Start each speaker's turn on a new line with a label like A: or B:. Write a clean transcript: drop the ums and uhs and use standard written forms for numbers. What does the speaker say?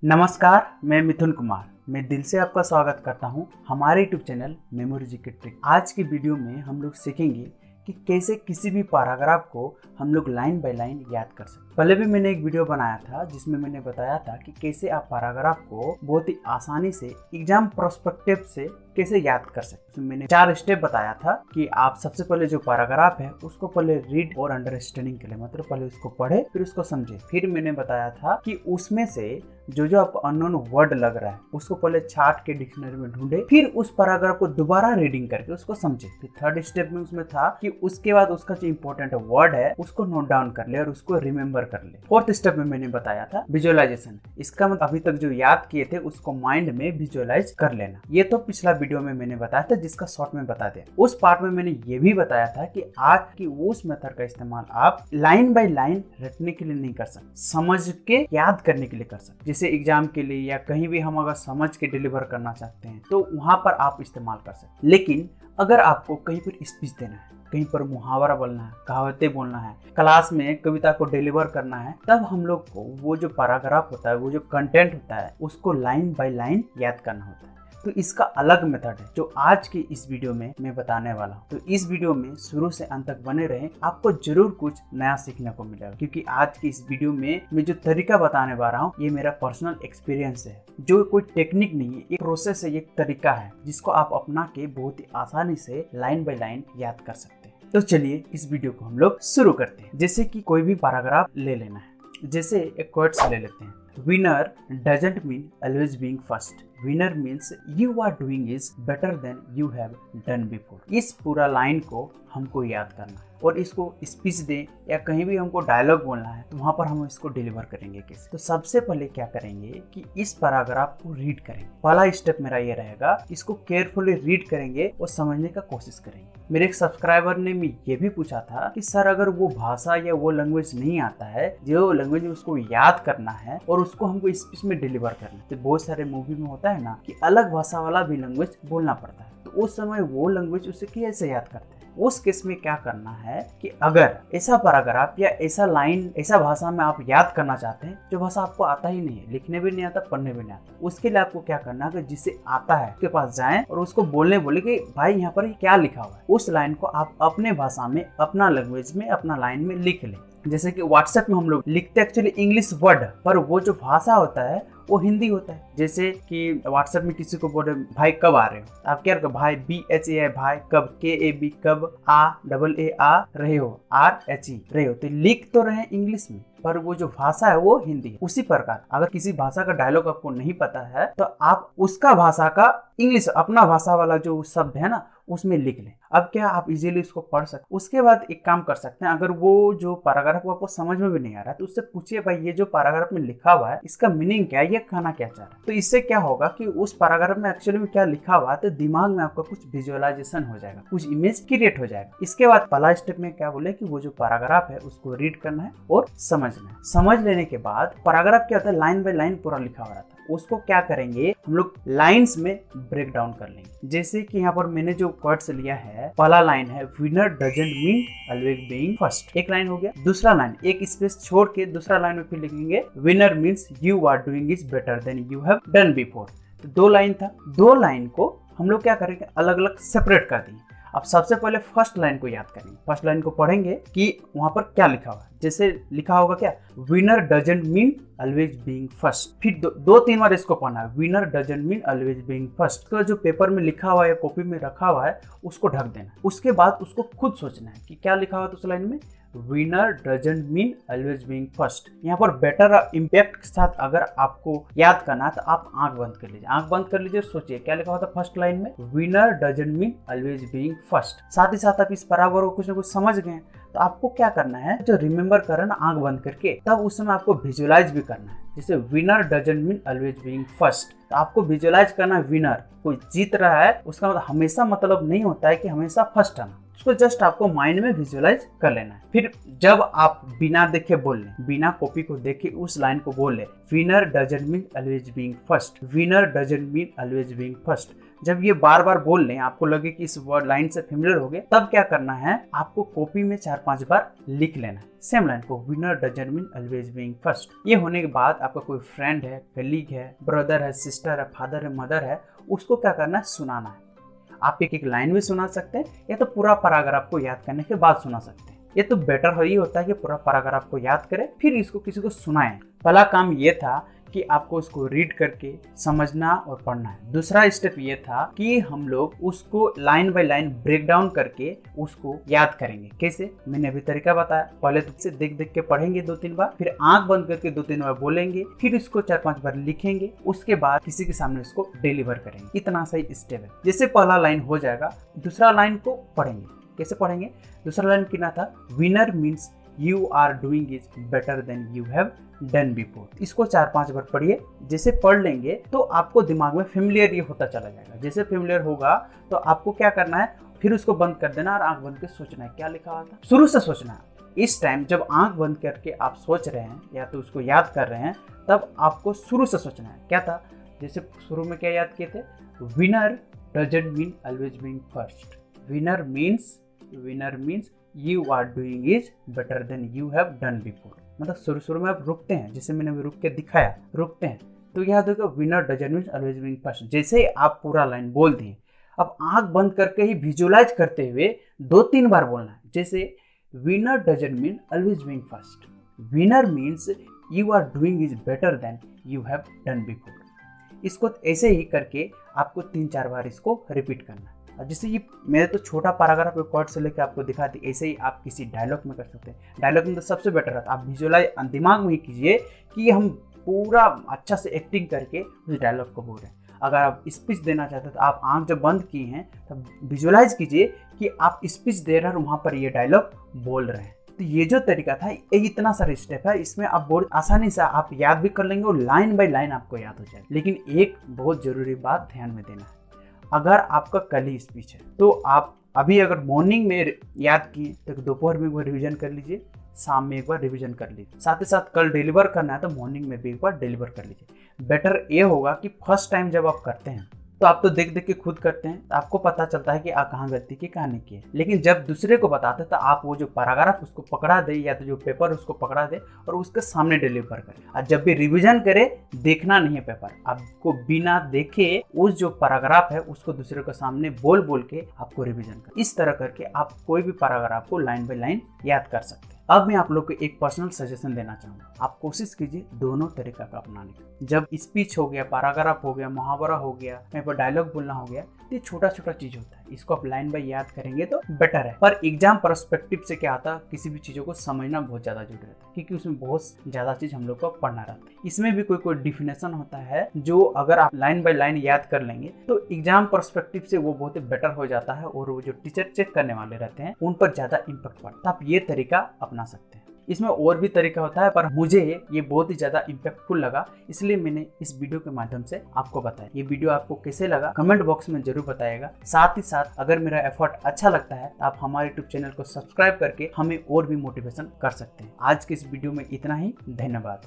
A: नमस्कार, मैं मिथुन कुमार। मैं दिल से आपका स्वागत करता हूं हमारे यूट्यूब चैनल मेमोरी जी के ट्रिक। आज की वीडियो में हम लोग सीखेंगे कि कैसे किसी भी पैराग्राफ को हम लोग लाइन बाय लाइन याद कर सकते हैं। पहले भी मैंने एक वीडियो बनाया था जिसमें मैंने बताया था कि कैसे आप पैराग्राफ को बहुत ही आसानी से एग्जाम पर्सपेक्टिव से कैसे याद कर सकते हैं। मैंने 4 स्टेप बताया था कि आप सबसे पहले जो पैराग्राफ है उसको पहले रीड और अंडरस्टैंडिंग के लिए मतलब पहले उसको पढ़े फिर उसको समझे। फिर मैंने बताया था कि उसमें से जो आपको अननोन वर्ड लग रहा है उसको पहले छाट के डिक्शनरी में ढूंढे, फिर उस पैराग्राफ को दोबारा रीडिंग करके उसको समझे। फिर थर्ड स्टेप में उसमें था कि उसके बाद उसका जो इंपॉर्टेंट वर्ड है उसको नोट डाउन कर ले और उसको रिमेम्बर कर ले। फोर्थ स्टेप में मैंने बताया था विजुअलाइजेशन। इसका मतलब अभी तक जो याद किए थे उसको माइंड में विजुअलाइज कर लेना। ये तो पिछला वीडियो में मैंने बताया था जिसका शॉर्ट में बता दिया। उस पार्ट में मैंने ये भी बताया था कि आज की उस मेथड का इस्तेमाल आप लाइन बाय लाइन रटने के लिए नहीं कर सकते, समझ के याद करने के लिए कर सकते। जैसे एग्जाम के लिए या कहीं भी हम अगर समझ के डिलीवर करना चाहते हैं तो वहां पर आप इस्तेमाल कर सकते। लेकिन अगर आपको कहीं पर स्पीच देना है, कहीं पर मुहावरा बोलना है, कहावतें बोलना है, क्लास में कविता को डिलीवर करना है, तब हम लोग को वो जो पैराग्राफ होता है, वो जो कंटेंट होता है उसको लाइन बाय लाइन याद करना होता है। तो इसका अलग मेथड है जो आज की इस वीडियो में मैं बताने वाला हूँ। तो इस वीडियो में शुरू से अंत तक बने रहें, आपको जरूर कुछ नया सीखने को मिलेगा। क्योंकि आज की इस वीडियो में मैं जो तरीका बताने वाला हूँ ये मेरा पर्सनल एक्सपीरियंस है, जो कोई टेक्निक नहीं है, एक प्रोसेस है, एक तरीका है जिसको आप अपना के बहुत ही आसानी से लाइन बाय लाइन याद कर सकते हैं। तो चलिए इस वीडियो को हम लोग शुरू करते हैं। जैसे कि कोई भी पैराग्राफ ले लेना है, जैसे एक क्वेट्स ले लेते हैं। Winner doesn't mean always being first. Winner means you are doing is better than you have done before. इस पूरा लाइन को हमको याद करना है और इसको स्पीच दें या कहीं भी हमको डायलॉग बोलना है तो वहाँ पर हम इसको डिलीवर करेंगे कैसे। तो सबसे पहले क्या करेंगे कि इस पैराग्राफ को रीड करेंगे। पहला स्टेप मेरा ये रहेगा, इसको केयरफुली रीड करेंगे और समझने का कोशिश करेंगे। मेरे एक सब्सक्राइबर ने भी ये भी पूछा था कि सर अगर वो भाषा या वो लैंग्वेज नहीं आता है, जो लैंग्वेज उसको याद करना है और उसको हमको स्पीच में डिलीवर करना है, तो बहुत सारे मूवी में होता है ना कि अलग भाषा वाला भी लैंग्वेज बोलना पड़ता है, तो उस समय वो लैंग्वेज उसे कैसे याद करते हैं। उस केस में क्या करना है कि अगर ऐसा पैराग्राफ या ऐसा लाइन ऐसा भाषा में आप याद करना चाहते हैं जो भाषा आपको आता ही नहीं है, लिखने भी नहीं आता, पढ़ने भी नहीं आता, उसके लिए आपको क्या करना है कि जिसे आता है उसके पास जाएं और उसको बोले कि भाई यहाँ पर क्या लिखा हुआ है। उस लाइन को आप अपने भाषा में, अपना लैंग्वेज में, अपना लाइन में लिख लें। जैसे कि व्हाट्सएप में हम लोग लिखते एक्चुअली इंग्लिश वर्ड, पर वो जो भाषा होता है वो हिंदी होता है। जैसे कि व्हाट्सएप में किसी को बोले भाई कब आ रहे हो, आप क्या करो भाई BHA भाई कब, KAB कब, AA रहे हो, RHE रहे हो, तो लिख तो रहे इंग्लिश में पर वो जो भाषा है वो हिंदी है। उसी प्रकार अगर किसी भाषा का डायलॉग आपको नहीं पता है तो आप उसका भाषा का इंग्लिश अपना भाषा वाला जो शब्द है ना उसमें लिख लें। अब क्या आप इजीली उसको पढ़ सकते। उसके बाद एक काम कर सकते हैं, अगर वो जो पैराग्राफ आपको समझ में भी नहीं आ रहा है तो उससे पूछिए भाई ये जो पैराग्राफ में लिखा हुआ है इसका मीनिंग क्या है, ये कहना क्या चाह रहा है। तो इससे क्या होगा कि उस पैराग्राफ में एक्चुअली में क्या लिखा हुआ है तो दिमाग में आपका कुछ विजुअलाइजेशन हो जाएगा, कुछ इमेज क्रिएट हो जाएगा। इसके बाद पहला स्टेप में क्या बोले कि वो जो पैराग्राफ है उसको रीड करना है और समझना है। समझ लेने के बाद पैराग्राफ क्या होता है, लाइन बाय लाइन पूरा लिखा हुआ रहता है, उसको क्या करेंगे हम लोग लाइंस में ब्रेक डाउन कर लेंगे। जैसे कि यहाँ पर मैंने जो क्वेट्स लिया है, पहला लाइन है winner doesn't mean always being first, एक लाइन हो गया। दूसरा लाइन एक स्पेस छोड़ के दूसरा लाइन में फिर लिखेंगे winner means you are doing is better than you have done before. तो 2 लाइन था, 2 लाइन को हम लोग क्या करेंगे अलग अलग सेपरेट कर दिए। अब सबसे पहले फर्स्ट लाइन को याद करेंगे, फर्स्ट लाइन को पढ़ेंगे कि वहां पर क्या लिखा हुआ है। जैसे लिखा होगा क्या, winner doesn't mean always being first. फिर 2-3 बार इसको पढ़ना है, winner doesn't mean always being first. तो जो पेपर में लिखा हुआ है या कॉपी में रखा हुआ है उसको ढक देना। उसके बाद उसको खुद सोचना है कि क्या लिखा हुआ है उस लाइन में, winner doesn't mean always being first. यहाँ पर बेटर इम्पैक्ट के साथ अगर आपको याद करना है तो आप आंख बंद कर लीजिए, आंख बंद कर लीजिए, सोचिए क्या लिखा हुआ था फर्स्ट लाइन में, winner doesn't mean always being first. साथ ही साथ आप इस पैराग्राफ को कुछ ना कुछ समझ गए तो आपको क्या करना है, जो रिमेम्बर कर रहे हैं ना आंख बंद करके, तब उस समय आपको विजुअलाइज भी करना है। जैसे winner doesn't mean always being first, तो आपको विजुअलाइज करना है विनर कोई जीत रहा है, उसका मतलब हमेशा मतलब नहीं होता है कि हमेशा फर्स्ट आना। उसको जस्ट आपको माइंड में विजुअलाइज कर लेना है। फिर जब आप बिना देखे बोल लें, बिना कॉपी को देखे उस लाइन को बोल ले, winner doesn't mean always being first, winner doesn't mean always being first. जब ये बार बार बोल लें, आपको लगे कि इस वर्ड लाइन से फेमिलियर हो गए, तब क्या करना है, आपको कॉपी में 4-5 बार लिख लेना है सेम लाइन को, winner doesn't mean always being first. ये होने के बाद आपका कोई फ्रेंड है, कलीग है, ब्रदर है, सिस्टर है, फादर है, मदर है, उसको क्या करना है, सुनाना है। आप एक एक लाइन भी सुना सकते हैं या तो पूरा पैराग्राफ को याद करने के बाद सुना सकते हैं। ये तो बेटर ही होता है कि पूरा पैराग्राफ को याद करें फिर इसको किसी को सुनाएं। पहला काम ये था कि आपको उसको रीड करके समझना और पढ़ना है। दूसरा स्टेप ये था कि हम लोग उसको line by line break down करके उसको याद करेंगे। कैसे, मैंने अभी तरीका बताया। पहले तो उसे देख देख के पढ़ेंगे 2-3 बार, फिर आंख बंद करके 2-3 बार बोलेंगे, फिर इसको 4-5 बार लिखेंगे, उसके बाद किसी के सामने उसको डिलीवर करेंगे। इतना सही स्टेप है। जैसे पहला लाइन हो जाएगा, दूसरा लाइन को पढ़ेंगे। कैसे पढ़ेंगे, दूसरा लाइन कितना था, winner means you are doing is better than you have done before. इसको 4-5 बार पढ़िए। जैसे पढ़ लेंगे तो आपको दिमाग में फेमिलियर ये होता चला जाएगा। जैसे फेमिलियर होगा तो आपको क्या करना है, फिर उसको बंद कर देना और आंख बंद के सोचना है क्या लिखा हुआ था, शुरू से सोचना है। इस टाइम जब आंख बंद करके आप सोच रहे हैं या तो उसको याद कर रहे हैं, तब आपको शुरू से सोचना है क्या था। जैसे शुरू में क्या याद किए थे, winner doesn't mean always being first, winner means you are doing is better than you have done before। मतलब शुरू में आप रुकते हैं, जैसे मैंने रुक के दिखाया, रुकते हैं तो याद होगा winner doesn't mean always being first. जैसे ही आप पूरा लाइन बोल दिए, अब आंख बंद करके ही विजुअलाइज करते हुए 2-3 बार बोलना है। जैसे winner doesn't mean always being first, winner means you are doing is better than you have done before. इसको ऐसे ही करके आपको 3-4 बार इसको रिपीट करना है। जैसे ये मैंने तो छोटा पैराग्राफ रिकॉर्ड से लेकर आपको दिखा दी, ऐसे ही आप किसी डायलॉग में कर सकते हैं। डायलॉग में तो सबसे बेटर रहता है, आप विजुअलाइज दिमाग में ही कीजिए कि हम पूरा अच्छा से एक्टिंग करके उस डायलॉग को बोल रहे हैं। अगर आप स्पीच देना चाहते हैं तो आप आंख जब बंद किए हैं तब विजुअलाइज कीजिए कि आप स्पीच दे रहे हैं और वहाँ पर ये डायलॉग बोल रहे हैं। तो ये जो तरीका था, ये इतना सारा स्टेप है, इसमें आप बहुत आसानी से आप याद भी कर लेंगे और लाइन बाय लाइन आपको याद हो जाए। लेकिन एक बहुत जरूरी बात ध्यान में देना है, अगर आपका कल ही स्पीच है तो आप अभी अगर मॉर्निंग में याद किए तो दोपहर में एक बार रिविजन कर लीजिए, शाम में एक बार रिवीजन कर लीजिए। साथ ही साथ कल डिलीवर करना है तो मॉर्निंग में भी एक बार डिलीवर कर लीजिए। बेटर ये होगा कि फर्स्ट टाइम जब आप करते हैं तो आप तो देख देख के खुद करते हैं, तो आपको पता चलता है कि आप कहाँ गलती की कहाँ नहीं की है। लेकिन जब दूसरे को बताते हैं तो आप वो जो पैराग्राफ उसको पकड़ा दे या तो जो पेपर उसको पकड़ा दे और उसके सामने डिलीवर करें। और जब भी रिवीजन करे देखना नहीं है पेपर, आपको बिना देखे उस जो पैराग्राफ है उसको दूसरे के सामने बोल बोल के आपको रिवीजन कर। इस तरह करके आप कोई भी पैराग्राफ को लाइन बाय लाइन याद कर सकते हैं। अब मैं आप लोग को एक पर्सनल सजेशन देना चाहूँगा, आप कोशिश कीजिए दोनों तरीका का अपनाने का। जब स्पीच हो गया, पैराग्राफ हो गया, मुहावरा हो गया, कहीं पर डायलॉग बोलना हो गया, ये छोटा छोटा चीज होता है, इसको आप लाइन बाय याद करेंगे तो बेटर है। पर एग्जाम पर्सपेक्टिव से क्या आता है, किसी भी चीज़ों को समझना बहुत ज़्यादा जरूरी रहता है, क्योंकि उसमें बहुत ज़्यादा चीज़ हम लोग को पढ़ना रहता है। इसमें भी कोई कोई डिफिनेशन होता है जो अगर आप लाइन बाय लाइन याद कर लेंगे तो एग्जाम पर्सपेक्टिव से वो बहुत ही बेटर हो जाता है और वो जो टीचर चेक करने वाले रहते हैं उन पर ज़्यादा इम्पैक्ट पड़ता है। आप ये तरीका अपना सकते हैं। इसमें और भी तरीका होता है पर मुझे ये बहुत ही ज़्यादा इम्पैक्टफुल लगा, इसलिए मैंने इस वीडियो के माध्यम से आपको बताया। ये वीडियो आपको कैसे लगा कमेंट बॉक्स में जरूर बताइएगा। साथ ही साथ अगर मेरा एफर्ट अच्छा लगता है तो आप हमारे यूट्यूब चैनल को सब्सक्राइब करके हमें और भी मोटिवेशन कर सकते हैं। आज के इस वीडियो में इतना ही, धन्यवाद।